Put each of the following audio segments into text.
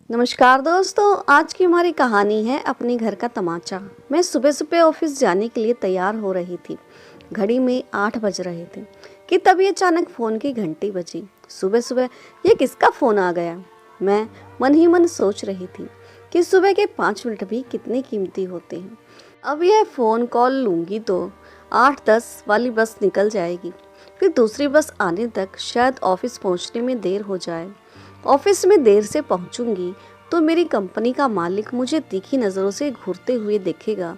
नमस्कार दोस्तों, आज की हमारी कहानी है अपने घर का तमाचा। मैं सुबह सुबह ऑफिस जाने के लिए तैयार हो रही थी। घड़ी में 8 बज रहे थे कि तभी अचानक फ़ोन की घंटी बजी। सुबह सुबह ये किसका फ़ोन आ गया? मैं मन ही मन सोच रही थी कि सुबह के 5 मिनट भी कितने कीमती होते हैं। अब यह फ़ोन कॉल लूँगी तो 8:10 वाली बस निकल जाएगी, फिर दूसरी बस आने तक शायद ऑफिस पहुँचने में देर हो जाए। ऑफिस में देर से पहुंचूंगी तो मेरी कंपनी का मालिक मुझे तीखी नज़रों से घूरते हुए देखेगा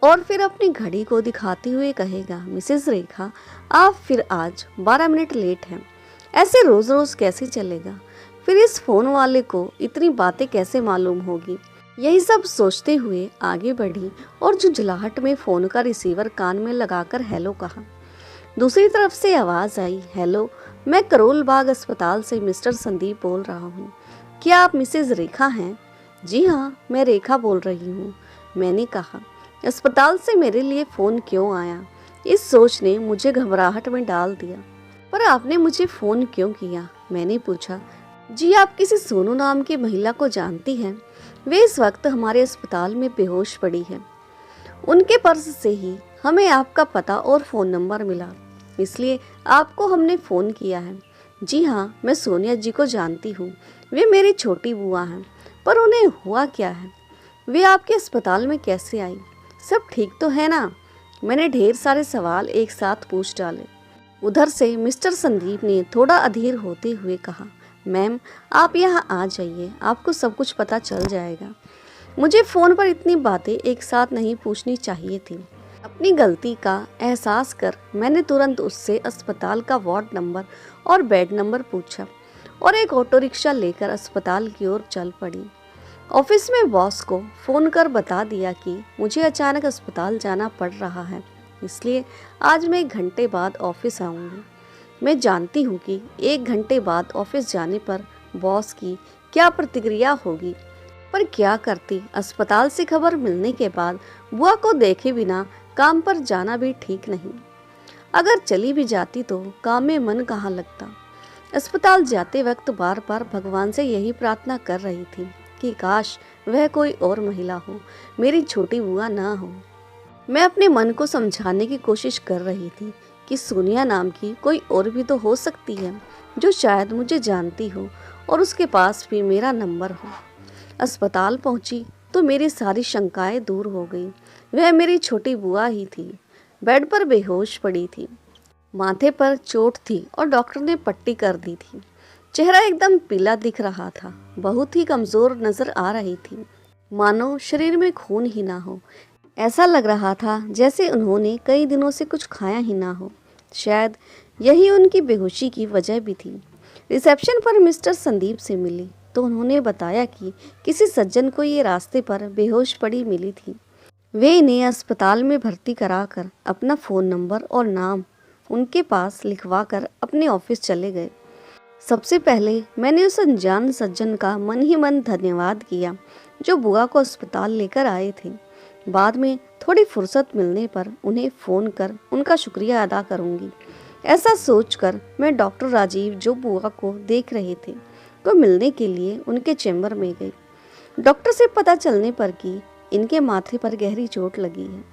और फिर अपनी घड़ी को दिखाते हुए कहेगा, मिसेस रेखा, आप फिर आज 12 मिनट लेट हैं। ऐसे रोज़ रोज़ कैसे चलेगा? फिर इस फ़ोन वाले को इतनी बातें कैसे मालूम होगी? यही सब सोचते हुए आगे बढ़ी और झुंझलाहट में फ़ोन का रिसीवर कान में लगाकर हेलो कहा। दूसरी तरफ से आवाज़ आई, हेलो, मैं करोल बाग अस्पताल से मिस्टर संदीप बोल रहा हूँ। क्या आप मिसेज रेखा हैं? जी हाँ, मैं रेखा बोल रही हूँ, मैंने कहा। अस्पताल से मेरे लिए फ़ोन क्यों आया? इस सोच ने मुझे घबराहट में डाल दिया। पर आपने मुझे फ़ोन क्यों किया? मैंने पूछा। जी, आप किसी सोनू नाम की महिला को जानती हैं? वे इस वक्त हमारे अस्पताल में बेहोश पड़ी है। उनके पर्स से ही हमें आपका पता और फ़ोन नंबर मिला, इसलिए आपको हमने फ़ोन किया है। जी हाँ, मैं सोनिया जी को जानती हूँ, वे मेरी छोटी बुआ हैं। पर उन्हें हुआ क्या है? वे आपके अस्पताल में कैसे आई? सब ठीक तो है ना? मैंने ढेर सारे सवाल एक साथ पूछ डाले। उधर से मिस्टर संदीप ने थोड़ा अधीर होते हुए कहा, मैम, आप यहाँ आ जाइए, आपको सब कुछ पता चल जाएगा। मुझे फ़ोन पर इतनी बातें एक साथ नहीं पूछनी चाहिए थी। अपनी गलती का एहसास कर मैंने तुरंत उससे अस्पताल का वार्ड नंबर और बेड नंबर पूछा और एक ऑटो रिक्शा लेकर अस्पताल की ओर चल पड़ी। ऑफिस में बॉस को फ़ोन कर बता दिया कि मुझे अचानक अस्पताल जाना पड़ रहा है, इसलिए आज मैं 1 घंटे बाद ऑफिस आऊँगी। मैं जानती हूँ कि 1 घंटे बाद ऑफिस जाने पर बॉस की क्या प्रतिक्रिया होगी, पर क्या करती? अस्पताल से खबर मिलने के बाद बुआ को देखे बिना काम पर जाना भी ठीक नहीं। अगर चली भी जाती तो काम में मन कहाँ लगता। अस्पताल जाते वक्त बार बार भगवान से यही प्रार्थना कर रही थी कि काश वह कोई और महिला हो, मेरी छोटी बुआ ना हो। मैं अपने मन को समझाने की कोशिश कर रही थी कि सोनिया नाम की कोई और भी तो हो सकती है, जो शायद मुझे जानती हो और उसके पास भी मेरा नंबर हो। अस्पताल पहुंची तो मेरी सारी शंकाएं दूर हो गई। वह मेरी छोटी बुआ ही थी। बेड पर बेहोश पड़ी थी, माथे पर चोट थी और डॉक्टर ने पट्टी कर दी थी। चेहरा एकदम पीला दिख रहा था, बहुत ही कमज़ोर नज़र आ रही थी, मानो शरीर में खून ही ना हो। ऐसा लग रहा था जैसे उन्होंने कई दिनों से कुछ खाया ही ना हो। शायद यही उनकी बेहोशी की वजह भी थी। रिसेप्शन पर मिस्टर संदीप से मिली तो उन्होंने बताया कि किसी सज्जन को ये रास्ते पर बेहोश पड़ी मिली थी। वे इन्हें अस्पताल में भर्ती कराकर अपना फ़ोन नंबर और नाम उनके पास लिखवा कर अपने ऑफिस चले गए। सबसे पहले मैंने उस अनजान सज्जन का मन ही मन धन्यवाद किया जो बुआ को अस्पताल लेकर आए थे। बाद में थोड़ी फुर्सत मिलने पर उन्हें फ़ोन कर उनका शुक्रिया अदा करूंगी। ऐसा सोचकर मैं डॉक्टर राजीव, जो बुआ को देख रहे थे, को मिलने के लिए उनके चैम्बर में गई। डॉक्टर से पता चलने पर कि इनके माथे पर गहरी चोट लगी है,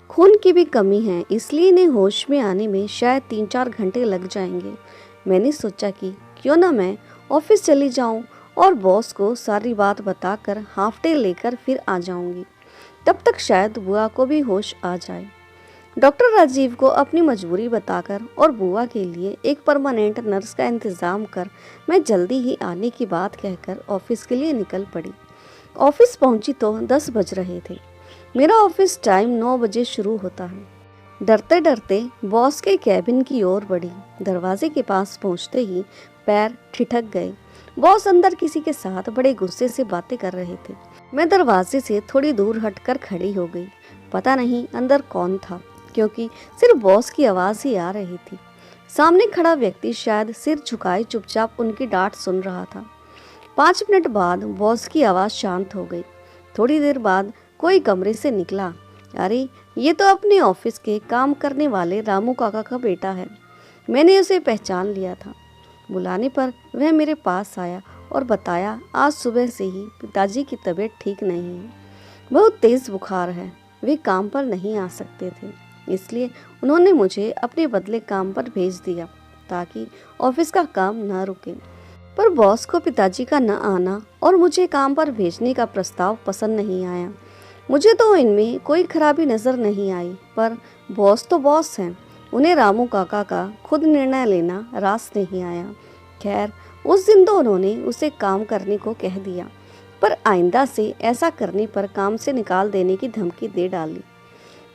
खून की भी कमी है, इसलिए इन्हें होश में आने में शायद 3-4 घंटे लग जाएंगे। मैंने सोचा कि क्यों ना मैं ऑफिस चली जाऊं और बॉस को सारी बात बताकर हाफ डे लेकर फिर आ जाऊंगी। तब तक शायद बुआ को भी होश आ जाए। डॉक्टर राजीव को अपनी मजबूरी बताकर और बुआ के लिए एक परमानेंट नर्स का इंतज़ाम कर मैं जल्दी ही आने की बात कहकर ऑफिस के लिए निकल पड़ी। ऑफिस पहुंची तो 10 बज रहे थे। मेरा ऑफिस टाइम 9 बजे शुरू होता है। डरते डरते बॉस के कैबिन की ओर बढ़ी। दरवाजे के पास पहुंचते ही पैर ठिठक गए। बॉस अंदर किसी के साथ बड़े गुस्से से बातें कर रहे थे। मैं दरवाजे से थोड़ी दूर हटकर खड़ी हो गई। पता नहीं अंदर कौन था, क्योंकि सिर्फ बॉस की आवाज़ ही आ रही थी। सामने खड़ा व्यक्ति शायद सिर झुकाए चुपचाप उनकी डांट सुन रहा था। 5 मिनट बाद बॉस की आवाज़ शांत हो गई। थोड़ी देर बाद कोई कमरे से निकला। अरे, ये तो अपने ऑफिस के काम करने वाले रामू काका का बेटा है। मैंने उसे पहचान लिया था। बुलाने पर वह मेरे पास आया और बताया आज सुबह से ही पिताजी की तबीयत ठीक नहीं है, बहुत तेज़ बुखार है, वे काम पर नहीं आ सकते थे, इसलिए उन्होंने मुझे अपने बदले काम पर भेज दिया ताकि ऑफिस का काम न रुके। पर बॉस को पिताजी का न आना और मुझे काम पर भेजने का प्रस्ताव पसंद नहीं आया। मुझे तो इनमें कोई खराबी नज़र नहीं आई, पर बॉस तो बॉस हैं, उन्हें रामू काका का खुद निर्णय लेना रास नहीं आया। खैर, उस दिन तो उन्होंने उसे काम करने को कह दिया, पर आइंदा से ऐसा करने पर काम से निकाल देने की धमकी दे डाली।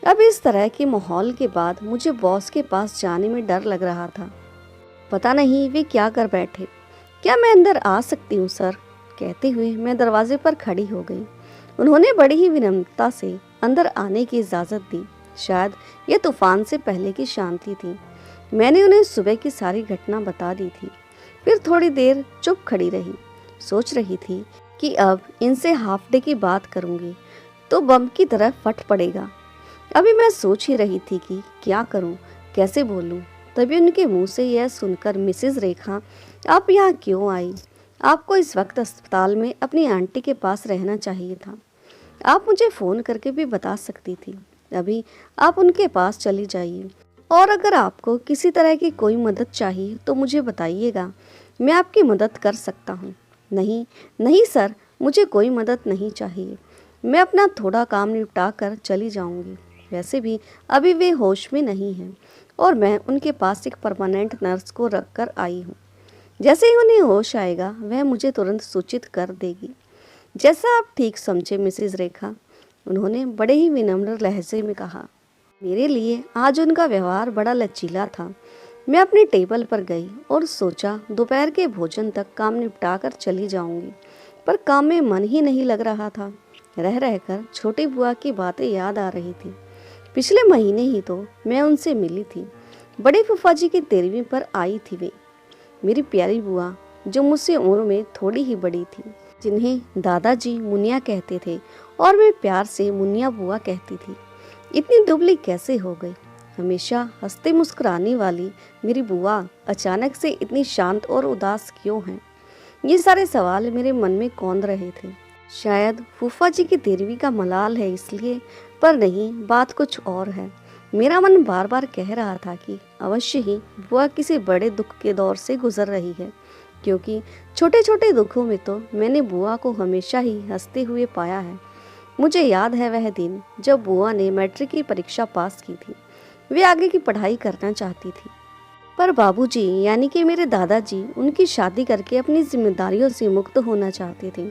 अब इस तरह के माहौल के बाद मुझे बॉस के पास जाने में डर लग रहा था। पता नहीं वे क्या कर बैठे। क्या मैं अंदर आ सकती हूँ सर? कहते हुए मैं दरवाजे पर खड़ी हो गई। उन्होंने बड़ी ही विनम्रता से अंदर आने की इजाज़त दी। शायद यह तूफान से पहले की शांति थी। मैंने उन्हें सुबह की सारी घटना बता दी थी। फिर थोड़ी देर चुप खड़ी रही, सोच रही थी कि अब इनसे हाफ डे की बात करूँगी तो बम की तरह फट पड़ेगा। अभी मैं सोच ही रही थी कि क्या करूँ, कैसे बोलूँ, तभी उनके मुंह से यह सुनकर मिसेज रेखा, आप यहाँ क्यों आई? आपको इस वक्त अस्पताल में अपनी आंटी के पास रहना चाहिए था। आप मुझे फ़ोन करके भी बता सकती थी। अभी आप उनके पास चली जाइए, और अगर आपको किसी तरह की कोई मदद चाहिए तो मुझे बताइएगा, मैं आपकी मदद कर सकता हूँ। नहीं नहीं सर, मुझे कोई मदद नहीं चाहिए, मैं अपना थोड़ा काम निपटा कर चली जाऊँगी। वैसे भी अभी वे होश में नहीं हैं और मैं उनके पास एक परमानेंट नर्स को रख कर आई हूँ। जैसे ही उन्हें होश आएगा वह मुझे तुरंत सूचित कर देगी। जैसा आप ठीक समझे मिसेज रेखा, उन्होंने बड़े ही विनम्र लहजे में कहा। मेरे लिए आज उनका व्यवहार बड़ा लचीला था। मैं अपने टेबल पर गई और सोचा दोपहर के भोजन तक काम निपटा कर चली जाऊंगी, पर काम में मन ही नहीं लग रहा था। रह रहकर छोटी बुआ की बातें याद आ रही थी। पिछले महीने ही तो मैं उनसे मिली थी। बड़े फूफा जी की 13वीं पर आई थी वे। मेरी प्यारी बुआ, जो मुझसे उम्र में थोड़ी ही बड़ी थी, जिन्हें दादाजी मुनिया कहते थे और मैं प्यार से मुनिया बुआ कहती थी, इतनी दुबली कैसे हो गई? हमेशा हंसते मुस्कुराने वाली मेरी बुआ अचानक से इतनी शांत और उदास क्यों हैं? ये सारे सवाल मेरे मन में कौंध रहे थे। शायद फूफा जी की 13वीं का मलाल है इसलिए, पर नहीं, बात कुछ और है। मेरा मन बार बार कह रहा था कि अवश्य ही बुआ किसी बड़े दुख के दौर से गुजर रही है, क्योंकि छोटे छोटे दुखों में तो मैंने बुआ को हमेशा ही हंसते हुए पाया है। मुझे याद है वह दिन जब बुआ ने मैट्रिक की परीक्षा पास की थी। वे आगे की पढ़ाई करना चाहती थी, पर बाबूजी यानी कि मेरे दादाजी उनकी शादी करके अपनी जिम्मेदारियों से मुक्त होना चाहते थे।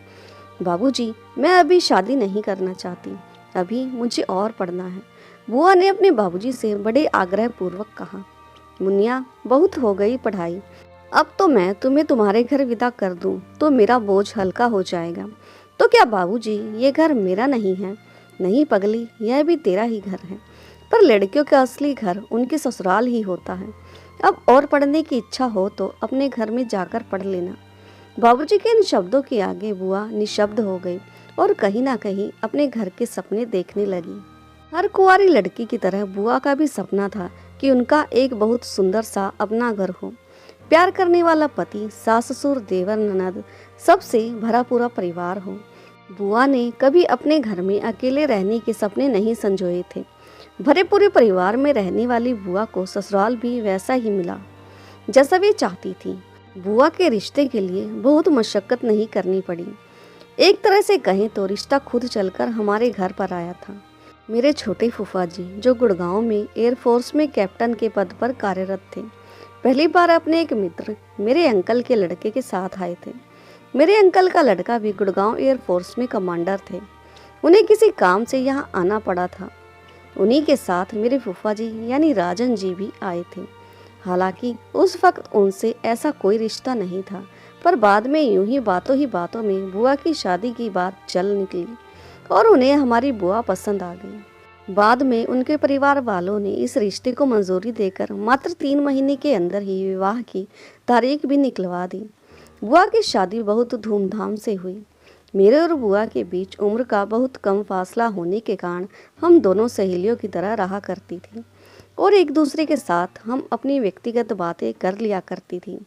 बाबूजी, मैं अभी शादी नहीं करना चाहती, अभी मुझे और पढ़ना है। बुआ ने अपने बाबूजी से बड़े आग्रह पूर्वक कहा। मुनिया, बहुत हो गई पढ़ाई, अब तो मैं तुम्हें तुम्हारे घर विदा कर दूं तो मेरा बोझ हल्का हो जाएगा। तो क्या बाबूजी, ये घर मेरा नहीं है? नहीं पगली, यह भी तेरा ही घर है, पर लड़कियों का असली घर उनके ससुराल ही होता है। अब और पढ़ने की इच्छा हो तो अपने घर में जाकर पढ़ लेना। बाबूजी के इन शब्दों के आगे बुआ निशब्द हो गई और कहीं ना कहीं अपने घर के सपने देखने लगी। हर कुंवारी लड़की की तरह बुआ का भी सपना था कि उनका एक बहुत सुंदर सा अपना घर हो, प्यार करने वाला पति, सास ससुर, देवर, ननद, सबसे भरा पूरा परिवार हो। बुआ ने कभी अपने घर में अकेले रहने के सपने नहीं संजोए थे। भरे पूरे परिवार में रहने वाली बुआ को ससुराल भी वैसा ही मिला जैसा वे चाहती थी। बुआ के रिश्ते के लिए बहुत मशक्कत नहीं करनी पड़ी। एक तरह से कहें तो रिश्ता खुद चलकर हमारे घर पर आया था। मेरे छोटे फूफा जी, जो गुड़गांव में एयरफोर्स में कैप्टन के पद पर कार्यरत थे, पहली बार अपने एक मित्र, मेरे अंकल के लड़के के साथ आए थे। मेरे अंकल का लड़का भी गुड़गांव एयरफोर्स में कमांडर थे। उन्हें किसी काम से यहाँ आना पड़ा था। उन्हीं के साथ मेरे फूफा जी यानी राजन जी भी आए थे। हालांकि उस वक्त उनसे ऐसा कोई रिश्ता नहीं था, पर बाद में यूं ही बातों में बुआ की शादी की बात चल निकली और उन्हें हमारी बुआ पसंद आ गई। बाद में उनके परिवार वालों ने इस रिश्ते को मंजूरी देकर मात्र 3 महीने के अंदर ही विवाह की तारीख भी निकलवा दी। बुआ की शादी बहुत धूमधाम से हुई। मेरे और बुआ के बीच उम्र का बहुत कम फासला होने के कारण हम दोनों सहेलियों की तरह रहा करती थी और एक दूसरे के साथ हम अपनी व्यक्तिगत बातें कर लिया करती थी।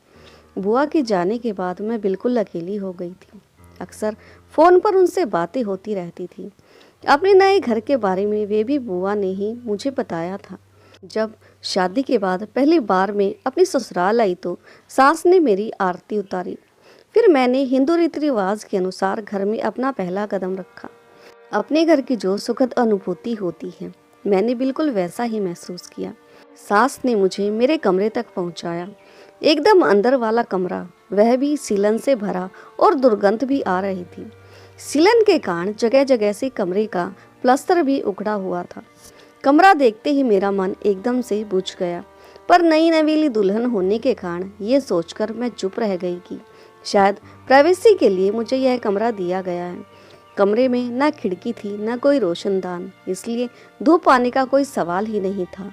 बुआ के जाने के बाद मैं बिल्कुल अकेली हो गई थी। अक्सर फ़ोन पर उनसे बातें होती रहती थी। अपने नए घर के बारे में वे भी बुआ ने ही मुझे बताया था। जब शादी के बाद पहली बार मैं अपनी ससुराल आई तो सास ने मेरी आरती उतारी। फिर मैंने हिंदू रीति रिवाज के अनुसार घर में अपना पहला कदम रखा। अपने घर की जो सुखद अनुभूति होती है, मैंने बिल्कुल वैसा ही महसूस किया। सास ने मुझे मेरे कमरे तक पहुंचाया। एकदम अंदर वाला कमरा, वह भी सीलन से भरा और दुर्गंध भी आ रही थी। सीलन के कारण जगह जगह से कमरे का प्लास्टर भी उखड़ा हुआ था। कमरा देखते ही मेरा मन एकदम से बुझ गया, पर नई नवेली दुल्हन होने के कारण ये सोचकर मैं चुप रह गई कि शायद प्राइवेसी के लिए मुझे यह कमरा दिया गया है। कमरे में न खिड़की थी न कोई रोशनदान, इसलिए धूप आने का कोई सवाल ही नहीं था।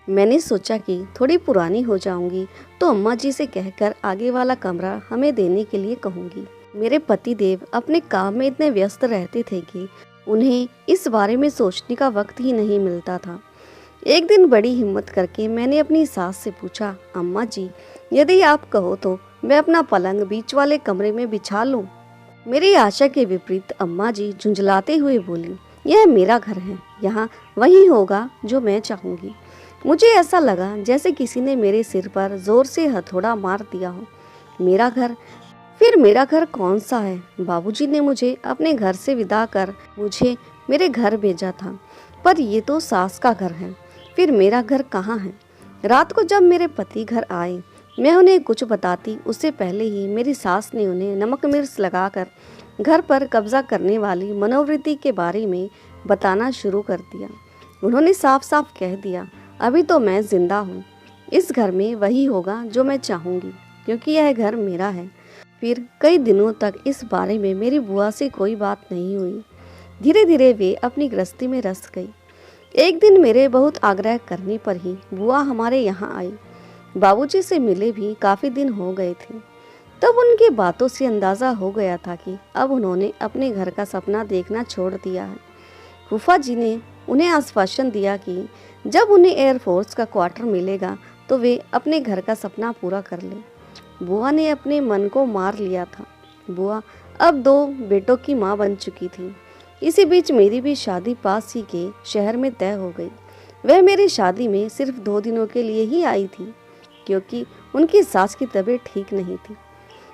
मैंने सोचा कि थोड़ी पुरानी हो जाऊंगी तो अम्मा जी से कहकर आगे वाला कमरा हमें देने के लिए कहूँगी। मेरे पति देव अपने काम में इतने व्यस्त रहते थे कि उन्हें इस बारे में सोचने का वक्त ही नहीं मिलता था। एक दिन बड़ी हिम्मत करके मैंने अपनी सास से पूछा, अम्मा जी, यदि आप कहो तो मैं अपना पलंग बीच वाले कमरे में बिछा लूं? मेरी आशा के विपरीत अम्मा जी झुंझलाते हुए बोली, यह मेरा घर है, यहाँ वही होगा जो मैं चाहूँगी। मुझे ऐसा लगा जैसे किसी ने मेरे सिर पर जोर से हथौड़ा मार दिया हो। मेरा घर? फिर मेरा घर कौन सा है? बाबूजी ने मुझे अपने घर से विदा कर मुझे मेरे घर भेजा था, पर ये तो सास का घर है। फिर मेरा घर कहाँ है? रात को जब मेरे पति घर आए, मैं उन्हें कुछ बताती उससे पहले ही मेरी सास ने उन्हें नमक मिर्च लगाकर घर पर कब्जा करने वाली मनोवृत्ति के बारे में बताना शुरू कर दिया। उन्होंने साफ साफ कह दिया, अभी तो मैं जिंदा हूँ, इस घर में वही होगा जो मैं चाहूँगी, क्योंकि यह घर मेरा है। फिर कई दिनों तक इस बारे में मेरी बुआ से कोई बात नहीं हुई। धीरे धीरे वे अपनी गृहस्थी में रस गई। एक दिन मेरे बहुत आग्रह करने पर ही बुआ हमारे यहाँ आई। बाबूजी से मिले भी काफ़ी दिन हो गए थे। तब उनकी बातों से अंदाज़ा हो गया था कि अब उन्होंने अपने घर का सपना देखना छोड़ दिया है। फूफा जी ने उन्हें आश्वासन दिया कि जब उन्हें एयरफोर्स का क्वार्टर मिलेगा तो वे अपने घर का सपना पूरा कर लें। बुआ ने अपने मन को मार लिया था। बुआ अब 2 बेटों की माँ बन चुकी थी। इसी बीच मेरी भी शादी पास ही के शहर में तय हो गई। वह मेरी शादी में सिर्फ 2 दिनों के लिए ही आई थी, क्योंकि उनकी सास की तबीयत ठीक नहीं थी।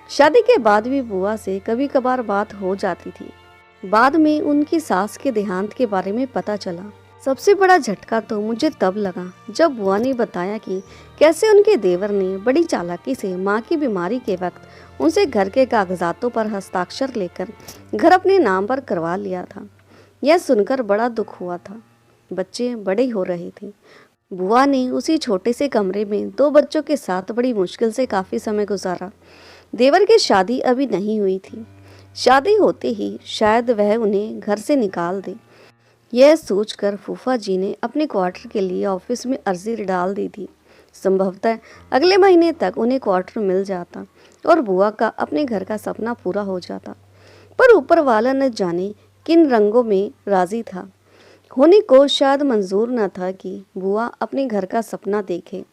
शादी के बाद भी बुआ से कभी कभार बात हो जाती थी। बाद में उनकी सास के देहांत के बारे में पता चला। सबसे बड़ा झटका तो मुझे तब लगा जब बुआ ने बताया कि कैसे उनके देवर ने बड़ी चालाकी से माँ की बीमारी के वक्त उनसे घर के कागजातों पर हस्ताक्षर लेकर घर अपने नाम पर करवा लिया था। यह सुनकर बड़ा दुख हुआ था। बच्चे बड़े हो रहे थे। बुआ ने उसी छोटे से कमरे में 2 बच्चों के साथ बड़ी मुश्किल से काफ़ी समय गुजारा। देवर की शादी अभी नहीं हुई थी। शादी होते ही शायद वह उन्हें घर से निकाल दे। यह सोचकर फूफा जी ने अपने क्वार्टर के लिए ऑफिस में अर्जी डाल दी थी। संभवतः अगले महीने तक उन्हें क्वार्टर मिल जाता और बुआ का अपने घर का सपना पूरा हो जाता। पर ऊपर वाला न जाने किन रंगों में राजी था। होने को शायद मंजूर न था कि बुआ अपने घर का सपना देखे।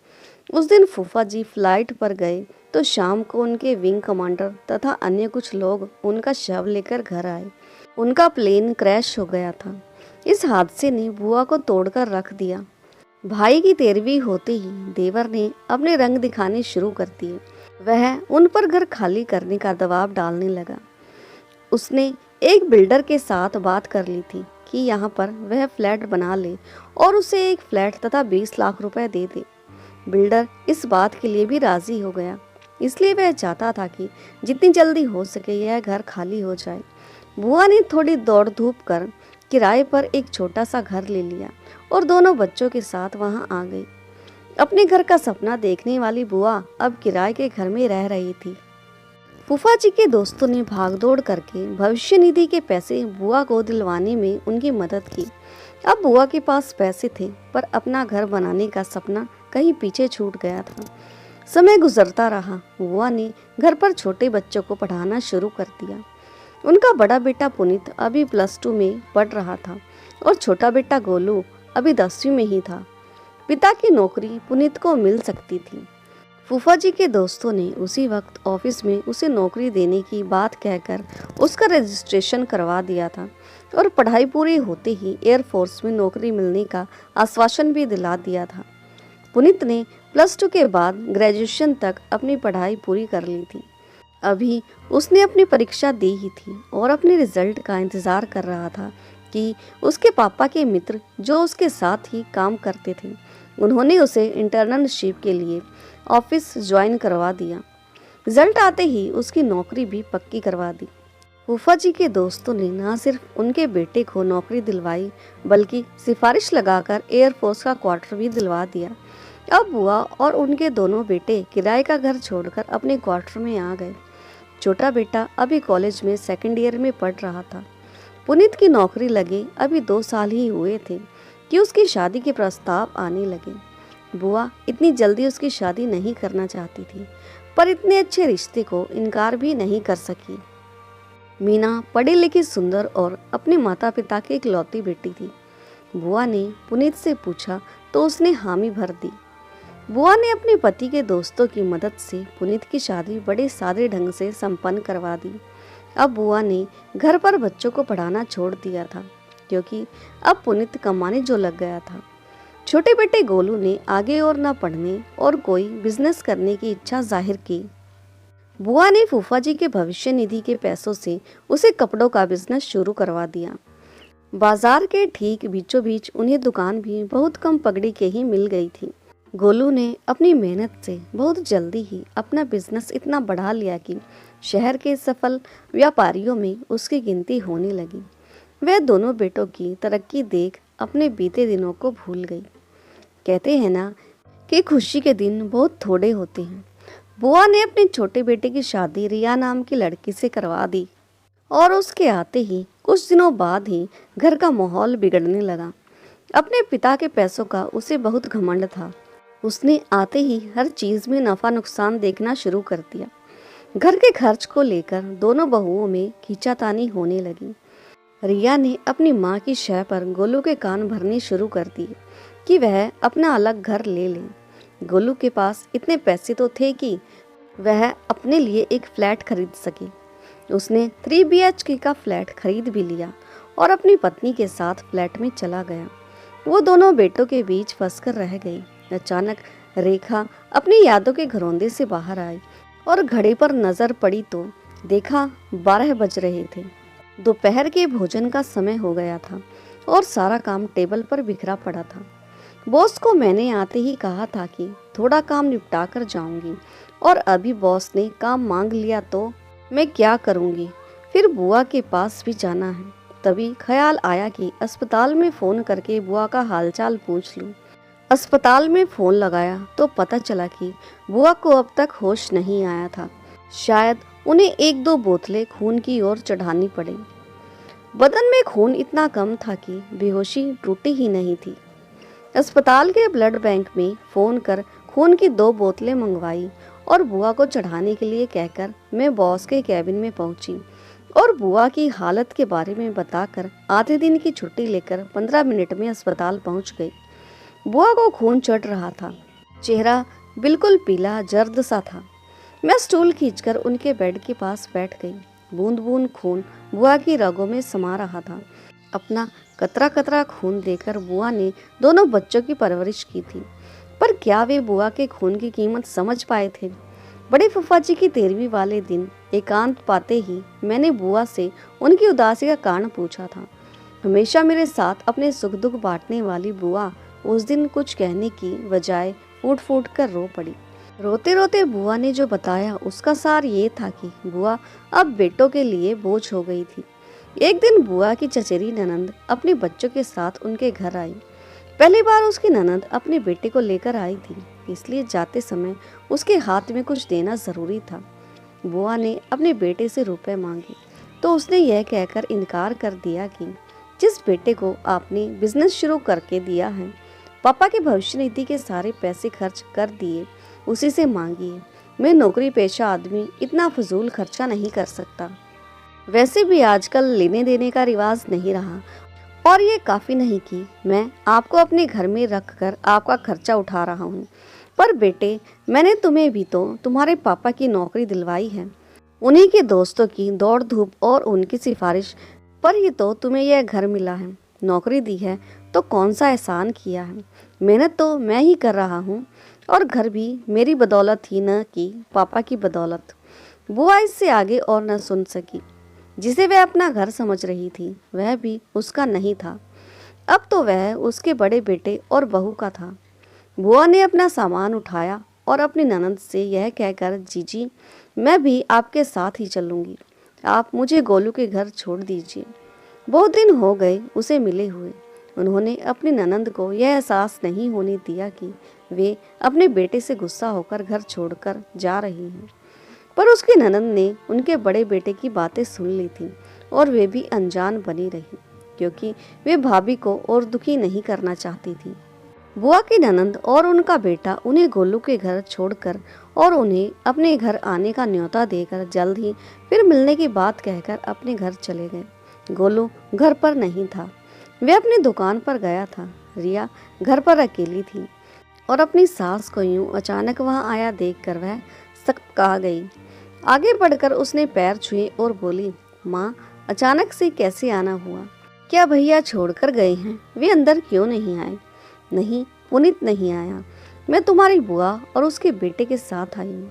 उस दिन फूफा जी फ्लाइट पर गए तो शाम को उनके विंग कमांडर तथा अन्य कुछ लोग उनका शव लेकर घर आए। उनका प्लेन क्रैश हो गया था। इस हादसे ने बुआ को तोड़कर रख दिया। भाई की 13वीं होते ही देवर ने अपने रंग दिखाने शुरू कर दिए। वह उन पर घर खाली करने का दबाव डालने लगा। उसने एक बिल्डर के साथ बात कर ली थी कि यहाँ पर वह फ्लैट बना ले और उसे एक फ्लैट तथा 20 लाख रुपए दे दे। बिल्डर इस बात के लिए भी राजी हो गया, इसलिए वह चाहता था कि जितनी जल्दी हो सके यह घर खाली हो जाए। बुआ ने थोड़ी दौड़ धूप कर किराए पर एक छोटा सा घर ले लिया और दोनों बच्चों के साथ वहां आ गई। अपने घर का सपना देखने वाली बुआ अब किराए के घर में रह रही थी। फूफा जी के दोस्तों ने भागदौड़ करके भविष्य निधि के पैसे बुआ को दिलवाने में उनकी मदद की। अब बुआ के पास पैसे थे, पर अपना घर बनाने का सपना कहीं पीछे छूट गया था। समय गुजरता रहा। बुआ ने घर पर छोटे बच्चों को पढ़ाना शुरू कर दिया। उनका बड़ा बेटा पुनीत अभी +2 में पढ़ रहा था और छोटा बेटा गोलू अभी 10वीं में ही था। पिता की नौकरी पुनीत को मिल सकती थी। फूफा जी के दोस्तों ने उसी वक्त ऑफिस में उसे नौकरी देने की बात कहकर उसका रजिस्ट्रेशन करवा दिया था और पढ़ाई पूरी होते ही एयरफोर्स में नौकरी मिलने का आश्वासन भी दिला दिया था। पुनीत ने +2 के बाद ग्रेजुएशन तक अपनी पढ़ाई पूरी कर ली थी। अभी उसने अपनी परीक्षा दी ही थी और अपने रिजल्ट का इंतज़ार कर रहा था कि उसके पापा के मित्र जो उसके साथ ही काम करते थे, उन्होंने उसे इंटर्नशिप के लिए ऑफिस ज्वाइन करवा दिया। रिजल्ट आते ही उसकी नौकरी भी पक्की करवा दी। फूफा जी के दोस्तों ने न सिर्फ उनके बेटे को नौकरी दिलवाई बल्कि सिफारिश लगाकर एयरफोर्स का क्वार्टर भी दिलवा दिया। अब बुआ और उनके दोनों बेटे किराए का घर छोड़कर अपने क्वार्टर में आ गए। छोटा बेटा अभी कॉलेज में सेकंड ईयर में पढ़ रहा था। पुनीत की नौकरी लगे अभी 2 साल ही हुए थे कि उसकी शादी के प्रस्ताव आने लगे। बुआ इतनी जल्दी उसकी शादी नहीं करना चाहती थी, पर इतने अच्छे रिश्ते को इनकार भी नहीं कर सकी। मीना पढ़ी लिखी सुंदर और अपने माता पिता की इकलौती बेटी थी। बुआ ने पुनीत से पूछा तो उसने हामी भर दी। बुआ ने अपने पति के दोस्तों की मदद से पुनीत की शादी बड़े सादे ढंग से संपन्न करवा दी। अब बुआ ने घर पर बच्चों को पढ़ाना छोड़ दिया था क्योंकि अब पुनीत कमाने जो लग गया था। छोटे बेटे गोलू ने आगे और न पढ़ने और कोई बिजनेस करने की इच्छा जाहिर की। बुआ ने फूफा जी के भविष्य निधि के पैसों से उसे कपड़ों का बिजनेस शुरू करवा दिया। बाजार के ठीक बीचों बीच उन्हें दुकान भी बहुत कम पगड़ी के ही मिल गई थी। गोलू ने अपनी मेहनत से बहुत जल्दी ही अपना बिजनेस इतना बढ़ा लिया कि शहर के सफल व्यापारियों में उसकी गिनती होने लगी। वह दोनों बेटों की तरक्की देख अपने बीते दिनों को भूल गई। कहते हैं ना कि खुशी के दिन बहुत थोड़े होते हैं। बुआ ने अपने छोटे बेटे की शादी रिया नाम की लड़की से करवा दी और उसके आते ही कुछ दिनों बाद ही घर का माहौल बिगड़ने लगा। अपने पिता के पैसों का उसे बहुत घमंड था। उसने आते ही हर चीज में नफा नुकसान देखना शुरू कर दिया। घर के खर्च को लेकर दोनों बहुओं में खींचातानी होने लगी। रिया ने अपनी माँ की शय पर गोलू के कान भरने शुरू कर दिए कि वह अपना अलग घर ले ले। गोलू के पास इतने पैसे तो थे कि वह अपने लिए एक फ्लैट खरीद सके। उसने 3 BHK का फ्लैट खरीद भी लिया और अपनी पत्नी के साथ फ्लैट में चला गया। वो दोनों बेटों के बीच फंसकर रह गई। अचानक रेखा अपनी यादों के घरौंदे से बाहर आई और घड़ी पर नजर पड़ी तो देखा 12 बज रहे थे। दोपहर के भोजन का समय हो गया था और सारा काम टेबल पर बिखरा पड़ा था। बॉस को मैंने आते ही कहा था कि थोड़ा काम निपटा कर जाऊंगी और अभी बॉस ने काम मांग लिया तो मैं क्या करूंगी। फिर बुआ के पास भी जाना है। तभी ख्याल आया कि अस्पताल में फ़ोन करके बुआ का हालचाल पूछ लूं। अस्पताल में फ़ोन लगाया तो पता चला कि बुआ को अब तक होश नहीं आया था। शायद उन्हें 1-2 बोतलें खून की ओर चढ़ानी पड़ी। बदन में खून इतना कम था कि बेहोशी टूटी ही नहीं थी। अस्पताल के ब्लड बैंक में फ़ोन कर खून की 2 बोतलें मंगवाई और बुआ को चढ़ाने के लिए कहकर मैं बॉस के कैबिन में पहुंची और बुआ की हालत के बारे में बताकर आधे दिन की छुट्टी लेकर 15 मिनट में अस्पताल पहुंच गई। बुआ को खून चढ़ रहा था। चेहरा बिल्कुल पीला जर्द सा था। मैं स्टूल खींचकर उनके बेड के पास बैठ गई। बूंद बूंद खून बुआ की रगों में समा रहा था। अपना कतरा कतरा खून देकर बुआ ने दोनों बच्चों की परवरिश की थी, पर क्या वे बुआ के खून की कीमत समझ पाए थे। बड़े फूफा जी की 13वीं वाले दिन एकांत पाते ही मैंने बुआ से उनकी उदासी का कारण पूछा था। हमेशा मेरे साथ अपने सुख दुख बांटने वाली बुआ उस दिन कुछ कहने की बजाय फूट फूट कर रो पड़ी। रोते रोते बुआ ने जो बताया उसका सार ये था कि बुआ अब बेटों के लिए बोझ हो गई थी। एक दिन बुआ की चचेरी ननंद अपने बच्चों के साथ उनके घर आई। पहली बार उसकी ननंद अपने बेटे को लेकर आई थी, इसलिए जाते समय उसके हाथ में कुछ देना जरूरी था। बुआ ने अपने बेटे से रुपए मांगे तो उसने यह कहकर इनकार कर दिया कि जिस बेटे को आपने बिजनेस शुरू करके दिया है, पापा के भविष्य निधि के सारे पैसे खर्च कर दिए, उसी से मांगिए। मैं नौकरी पेशा आदमी इतना फजूल खर्चा नहीं कर सकता। वैसे भी आजकल लेने देने का रिवाज नहीं रहा और ये काफ़ी नहीं कि मैं आपको अपने घर में रख कर आपका खर्चा उठा रहा हूँ, पर बेटे, मैंने तुम्हें भी तो तुम्हारे पापा की नौकरी दिलवाई है। उन्हीं के दोस्तों की दौड़ धूप और उनकी सिफारिश पर ही तो तुम्हें यह घर मिला है। नौकरी दी है तो कौन सा एहसान किया है। मेहनत तो मैं ही कर रहा हूँ और घर भी मेरी बदौलत ही, न कि पापा की बदौलत। बुआ इससे आगे और न सुन सकी। जिसे वह अपना घर समझ रही थी वह भी उसका नहीं था। अब तो वह उसके बड़े बेटे और बहू का था। बुआ ने अपना सामान उठाया और अपनी ननद से यह कहकर, जीजी मैं भी आपके साथ ही चलूँगी, आप मुझे गोलू के घर छोड़ दीजिए। बहुत दिन हो गए उसे मिले हुए। उन्होंने अपनी ननद को यह एहसास नहीं होने दिया कि वे अपने बेटे से गुस्सा होकर घर छोड़कर जा रही हैं। पर उसकी ननद ने उनके बड़े बेटे की बातें सुन ली थी और वे भी अनजान बनी रही, क्योंकि वे भाभी को और दुखी नहीं करना चाहती थी। बुआ की ननद और उनका बेटा उन्हें गोलू के घर छोड़कर और उन्हें अपने घर आने का न्योता देकर जल्द ही फिर मिलने की बात कहकर अपने घर चले गए। गोलू घर पर नहीं था। वह अपनी दुकान पर गया था। रिया घर पर अकेली थी और अपनी सास को यूं अचानक वहां आया देखकर वह सकपका गई। आगे बढ़कर उसने पैर छुए और बोली, माँ अचानक से कैसे आना हुआ? क्या भैया छोड़कर गए हैं? वे अंदर क्यों नहीं आए? नहीं, पुनीत नहीं आया। मैं तुम्हारी बुआ और उसके बेटे के साथ आई हूँ।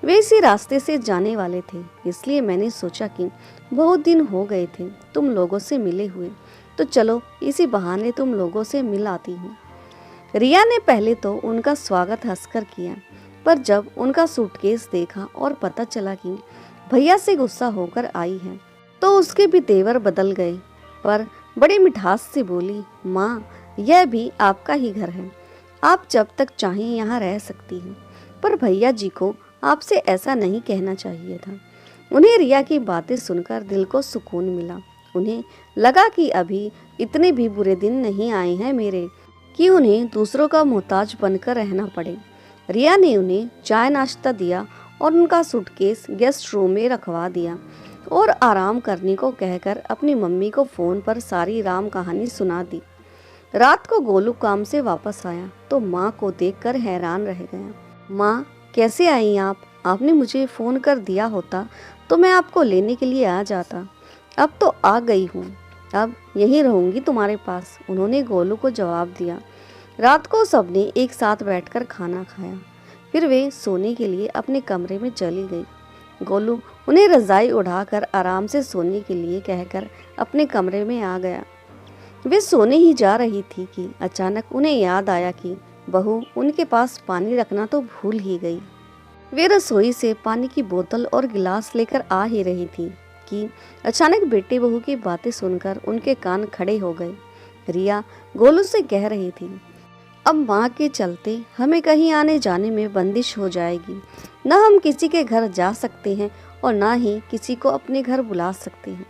वे इसी रास्ते से जाने वाले थे, इसलिए मैंने सोचा कि बहुत दिन हो गए थे तुम लोगों से मिले हुए, तो चलो इसी बहाने तुम लोगों से मिल आती हूँ। रिया ने पहले तो उनका स्वागत हंसकर किया, पर जब उनका सूटकेस देखा और पता चला कि भैया से गुस्सा होकर आई है, तो उसके भी तेवर बदल गए। पर बड़ी मिठास से बोली, माँ यह भी आपका ही घर है, आप जब तक चाहें यहाँ रह सकती हैं। पर भैया जी को आपसे ऐसा नहीं कहना चाहिए था। उन्हें रिया की बातें सुनकर दिल को सुकून मिला। उन्हें लगा कि अभी इतने भी बुरे दिन नहीं आए हैं मेरे कि उन्हें दूसरों का मोहताज बनकर रहना पड़े। रिया ने उन्हें चाय नाश्ता दिया और उनका सूटकेस गेस्ट रूम में रखवा दिया और आराम करने को कहकर अपनी मम्मी को फ़ोन पर सारी राम कहानी सुना दी। रात को गोलू काम से वापस आया तो माँ को देखकर हैरान रह गया। माँ कैसे आई आप? आपने मुझे फ़ोन कर दिया होता तो मैं आपको लेने के लिए आ जाता। अब तो आ गई हूँ, अब यहीं रहूँगी तुम्हारे पास, उन्होंने गोलू को जवाब दिया। रात को सबने एक साथ बैठकर खाना खाया। फिर वे सोने के लिए अपने कमरे में चली गई। गोलू उन्हें रजाई उठाकर आराम से सोने के लिए कहकर अपने कमरे में आ गया। वे सोने ही जा रही थी कि अचानक उन्हें याद आया कि बहू उनके पास पानी रखना तो भूल ही गई। वे रसोई से पानी की बोतल और गिलास लेकर आ ही रही थी कि अचानक बेटे बहू की बातें सुनकर उनके कान खड़े हो गए। रिया गोलू से कह रही थी, अब माँ के चलते हमें कहीं आने जाने में बंदिश हो जाएगी। न हम किसी के घर जा सकते हैं और न ही किसी को अपने घर बुला सकते हैं।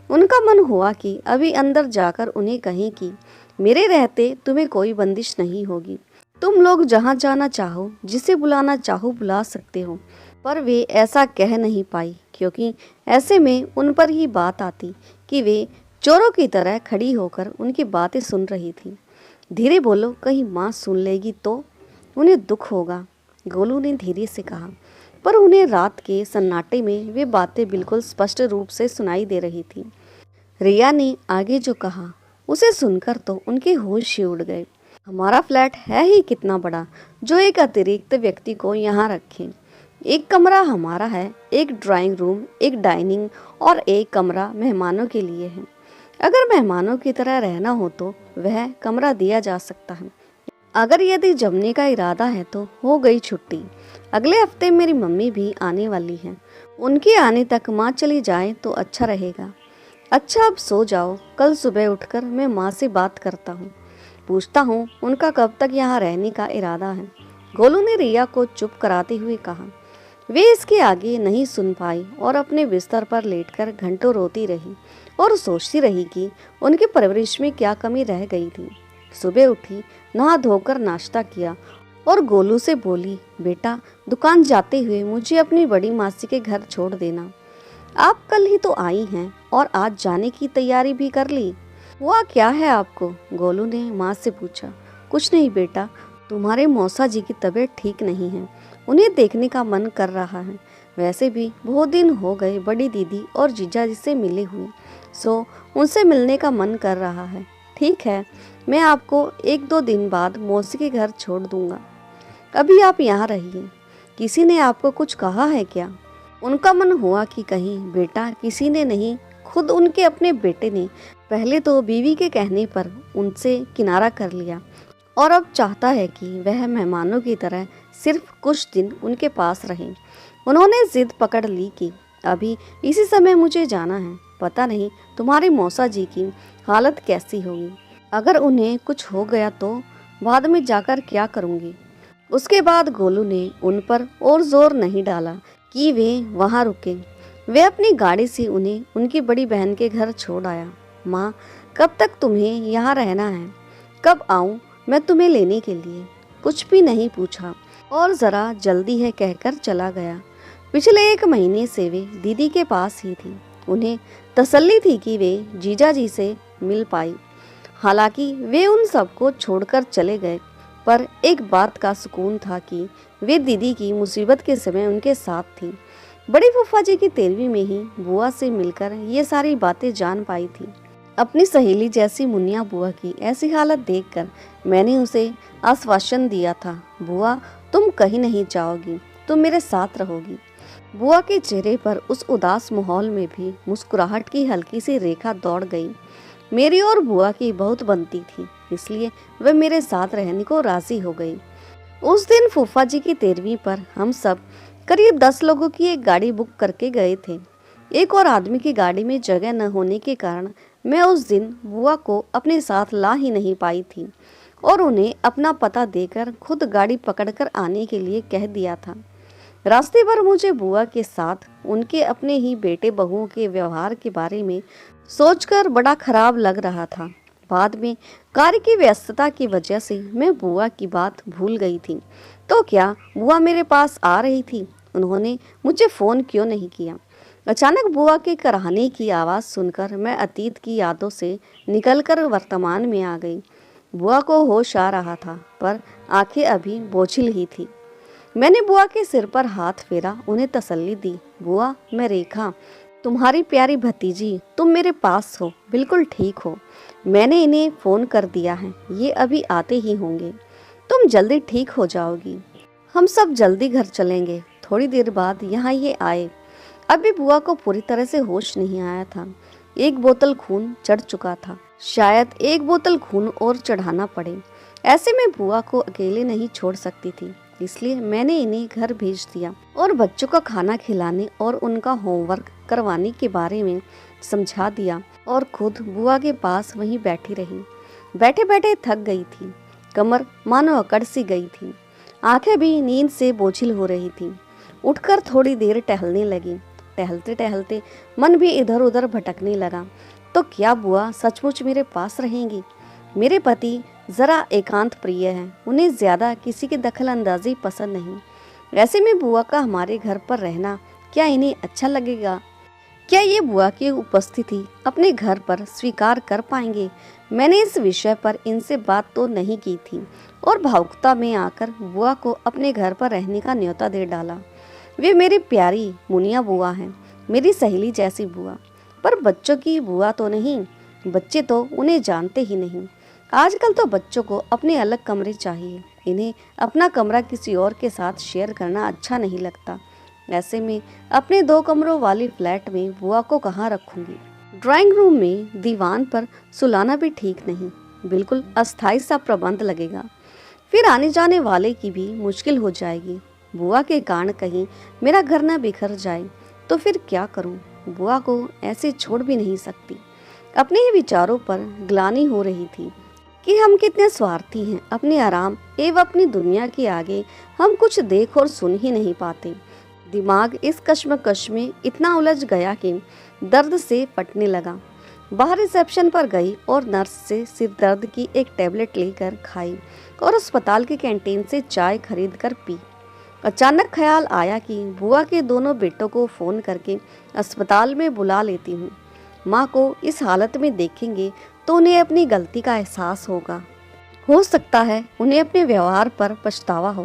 उनका मन हुआ कि अभी अंदर जाकर उन्हें कहें कि मेरे रहते तुम्हें कोई बंदिश नहीं होगी, तुम लोग जहाँ जाना चाहो, जिसे बुलाना चाहो बुला सकते हो। पर वे ऐसा कह नहीं पाई, क्योंकि ऐसे में उन पर ही बात आती कि वे चोरों की तरह खड़ी होकर उनकी बातें सुन रही थी। धीरे बोलो, कहीं माँ सुन लेगी तो उन्हें दुख होगा, गोलू ने धीरे से कहा। पर उन्हें रात के सन्नाटे में वे बातें बिल्कुल स्पष्ट रूप से सुनाई दे रही थी। रिया ने आगे जो कहा उसे सुनकर तो उनके होश ही उड़ गए। हमारा फ्लैट है ही कितना बड़ा जो एक अतिरिक्त व्यक्ति को यहाँ रखें। एक कमरा हमारा है, एक ड्राइंग रूम, एक डाइनिंग और एक कमरा मेहमानों के लिए है। अगर मेहमानों की तरह रहना हो तो वह कमरा दिया जा सकता है। अगर यदि जमने का इरादा है तो हो गई छुट्टी। अगले हफ्ते मेरी मम्मी भी आने वाली है, उनके आने तक माँ चली जाए तो अच्छा रहेगा। अच्छा अब सो जाओ, कल सुबह उठकर मैं माँ से बात करता हूँ, पूछता हूँ उनका कब तक यहाँ रहने का इरादा है। गोलू ने रिया को चुप कराते हुए कहा। वे इसके आगे नहीं सुन पाई और अपने बिस्तर पर लेटकर घंटों रोती रही और सोचती रही कि उनकी परवरिश में क्या कमी रह गई थी। सुबह उठी, नहा धोकर नाश्ता किया और गोलू से बोली, बेटा दुकान जाते हुए मुझे अपनी बड़ी मासी के घर छोड़ देना। आप कल ही तो आई हैं और आज जाने की तैयारी भी कर ली। हुआ क्या है आपको? गोलू ने माँ से पूछा। कुछ नहीं बेटा, तुम्हारे मौसा जी की तबीयत ठीक नहीं है, उन्हें देखने का मन कर रहा है। वैसे भी बहुत दिन हो गए बड़ी दीदी और जीजा जी से मिले हुए, सो उनसे मिलने का मन कर रहा है। ठीक है, मैं आपको 1-2 दिन बाद मौसी के घर छोड़ दूंगा। अभी आप यहाँ रहिए। किसी ने आपको कुछ कहा है क्या? उनका मन हुआ कि कहीं बेटा किसी ने नहीं, खुद उनके अपने बेटे ने पहले तो बीवी के कहने पर उनसे किनारा कर लिया और अब चाहता है कि वह मेहमानों की तरह सिर्फ कुछ दिन उनके पास रहे। उन्होंने जिद पकड़ ली कि अभी इसी समय मुझे जाना है। पता नहीं तुम्हारे मौसा जी की हालत कैसी होगी। अगर उन्हें कुछ हो गया तो बाद में जाकर क्या करूँगी। उसके बाद गोलू ने उन पर और जोर नहीं डाला कि वे वहाँ रुके। वे अपनी गाड़ी से उन्हें उनकी बड़ी बहन के घर छोड़ आया। माँ, कब तक तुम्हें यहाँ रहना है? कब आऊँ मैं तुम्हें लेने के लिए? कुछ भी नहीं पूछा और ज़रा जल्दी है कहकर चला गया। पिछले 1 महीने से वे दीदी के पास ही थी। उन्हें तसल्ली थी कि वे जीजा जी से मिल पाई। हालांकि वे उन सबको छोड़कर चले गए, पर एक बात का सुकून था कि वे दीदी की मुसीबत के समय उनके साथ थी। बड़ी फूफा जी की 13वीं में ही बुआ से मिलकर ये सारी बातें जान पाई थी। अपनी सहेली जैसी मुनिया बुआ की ऐसी हालत देखकर मैंने उसे आश्वासन दिया था, बुआ तुम कहीं नहीं जाओगी, तुम मेरे साथ रहोगी। बुआ के चेहरे पर उस उदास माहौल में भी मुस्कुराहट की हल्की सी रेखा दौड़ गई। मेरी और बुआ की बहुत बनती थी, इसलिए वह मेरे साथ रहने को राजी हो गई। उस दिन फूफा जी की 13वीं पर हम सब करीब 10 लोगों की एक गाड़ी बुक करके गए थे। एक और आदमी की गाड़ी में जगह न होने के कारण मैं उस दिन बुआ को अपने साथ ला ही नहीं पाई थी और उन्हें अपना पता देकर खुद गाड़ी पकड़कर आने के लिए कह दिया था। रास्ते पर मुझे बुआ के साथ उनके अपने ही बेटे बहुओं के व्यवहार के बारे में सोचकर बड़ा खराब लग रहा था। बाद में कार्य की व्यस्तता की वजह से मैं बुआ की बात भूल गई थी। तो क्या बुआ मेरे पास आ रही थी? उन्होंने मुझे फ़ोन क्यों नहीं किया? अचानक बुआ के कराहने की आवाज़ सुनकर मैं अतीत की यादों से निकलकर वर्तमान में आ गई। बुआ को होश आ रहा था, पर आंखें अभी बोझिल ही थी। मैंने बुआ के सिर पर हाथ फेरा, उन्हें तसल्ली दी। बुआ, मैं रेखा, तुम्हारी प्यारी भतीजी, तुम मेरे पास हो, बिल्कुल ठीक हो। मैंने इन्हें फ़ोन कर दिया है, ये अभी आते ही होंगे। तुम जल्दी ठीक हो जाओगी। हम सब जल्दी घर चलेंगे। थोड़ी देर बाद यहाँ ये आए। अभी बुआ को पूरी तरह से होश नहीं आया था। 1 बोतल खून चढ़ चुका था। शायद 1 बोतल खून और चढ़ाना पड़े। ऐसे में बुआ को अकेले नहीं छोड़ सकती थी, इसलिए मैंने इन्हें घर भेज दिया और बच्चों का खाना खिलाने और उनका होमवर्क करवाने के बारे में समझा दिया और खुद बुआ के पास वहीं बैठी रही। बैठे बैठे थक गई थी, कमर मानो अकड़ सी गई थी, आंखें भी नींद से बोझिल हो रही थी। उठकर थोड़ी देर टहलने लगी। टहलते टहलते मन भी इधर उधर भटकने लगा। तो क्या बुआ सचमुच मेरे पास रहेंगी? मेरे पति ज़रा एकांत प्रिय हैं, उन्हें ज़्यादा किसी की दखल अंदाजी पसंद नहीं। ऐसे में बुआ का हमारे घर पर रहना क्या इन्हें अच्छा लगेगा? क्या ये बुआ की उपस्थिति अपने घर पर स्वीकार कर पाएंगे? मैंने इस विषय पर इनसे बात तो नहीं की थी और भावुकता में आकर बुआ को अपने घर पर रहने का न्योता दे डाला। वे मेरी प्यारी मुनिया बुआ हैं, मेरी सहेली जैसी बुआ, पर बच्चों की बुआ तो नहीं। बच्चे तो उन्हें जानते ही नहीं। आजकल तो बच्चों को अपने अलग कमरे चाहिए। इन्हें अपना कमरा किसी और के साथ शेयर करना अच्छा नहीं लगता। ऐसे में अपने 2 कमरों वाली फ्लैट में बुआ को कहाँ रखूंगी? ड्राइंग रूम में दीवान पर सुलाना भी ठीक नहीं, बिल्कुल अस्थायी सा प्रबंध लगेगा। फिर आने जाने वाले की भी मुश्किल हो जाएगी। बुआ के कारण कहीं मेरा घर न बिखर जाए तो फिर क्या करूं? बुआ को ऐसे छोड़ भी नहीं सकती। अपने ही विचारों पर ग्लानि हो रही थी कि हम कितने स्वार्थी हैं। अपने आराम एवं अपनी दुनिया के आगे हम कुछ देख और सुन ही नहीं पाते। दिमाग इस कश्मकश में इतना उलझ गया कि दर्द से फटने लगा। बाहर रिसेप्शन पर गई और नर्स से सिर दर्द की एक टेबलेट लेकर खाई और अस्पताल की कैंटीन से चाय खरीद कर पी। अचानक ख्याल आया कि बुआ के दोनों बेटों को फ़ोन करके अस्पताल में बुला लेती हूँ। माँ को इस हालत में देखेंगे तो उन्हें अपनी गलती का एहसास होगा हो सकता है उन्हें अपने व्यवहार पर पछतावा हो,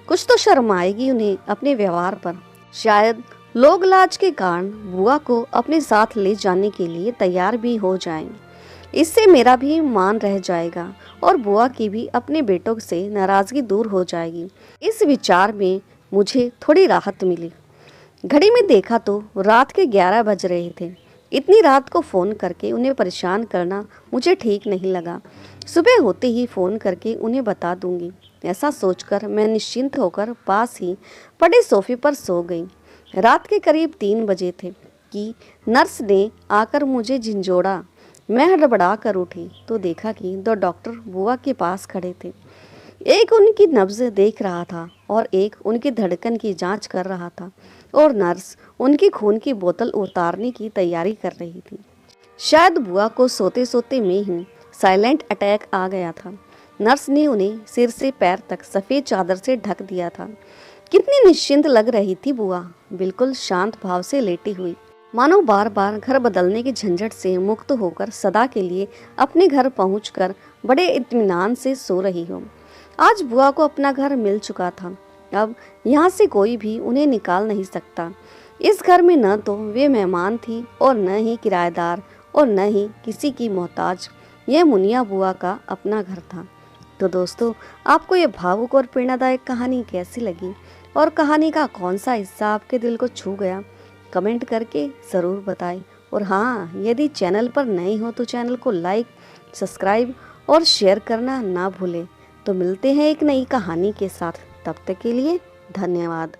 कुछ तो शर्म आएगी उन्हें अपने व्यवहार पर। शायद लोग लाज के कारण बुआ को अपने साथ ले जाने के लिए तैयार भी हो जाएं। इससे मेरा भी मान रह जाएगा और बुआ की भी अपने बेटों से नाराजगी दूर हो जाएगी। इस विचार में मुझे थोड़ी राहत मिली। घड़ी में देखा तो रात के 11 बज रहे थे। इतनी रात को फ़ोन करके उन्हें परेशान करना मुझे ठीक नहीं लगा। सुबह होते ही फ़ोन करके उन्हें बता दूंगी, ऐसा सोचकर मैं निश्चिंत होकर पास ही पड़े सोफे पर सो गई। रात के करीब 3 बजे थे कि नर्स ने आकर मुझे झिंझोड़ा। मैं हड़बड़ा कर उठी तो देखा कि 2 डॉक्टर बुआ के पास खड़े थे। एक उनकी नब्ज देख रहा था और एक उनकी धड़कन की जांच कर रहा था और नर्स उनकी खून की बोतल उतारने की तैयारी कर रही थी। शायद बुआ को सोते सोते में ही साइलेंट अटैक आ गया था। नर्स ने उन्हें सिर से पैर तक सफ़ेद चादर से ढक दिया था। कितनी निश्चिंत लग रही थी बुआ, बिल्कुल शांत भाव से लेटी हुई, मानो बार बार घर बदलने की झंझट से मुक्त होकर सदा के लिए अपने घर पहुंचकर बड़े इत्मीनान से सो रही हो। आज बुआ को अपना घर मिल चुका था। अब यहाँ से कोई भी उन्हें निकाल नहीं सकता। इस घर में न तो वे मेहमान थी और न ही किराएदार और न ही किसी की मोहताज। यह मुनिया बुआ का अपना घर था। तो दोस्तों, आपको ये भावुक और प्रेरणादायक कहानी कैसी लगी और कहानी का कौन सा हिस्सा आपके दिल को छू गया, कमेंट करके ज़रूर बताएं। और हाँ, यदि चैनल पर नए हो तो चैनल को लाइक, सब्सक्राइब और शेयर करना ना भूलें। तो मिलते हैं एक नई कहानी के साथ। तब तक के लिए धन्यवाद।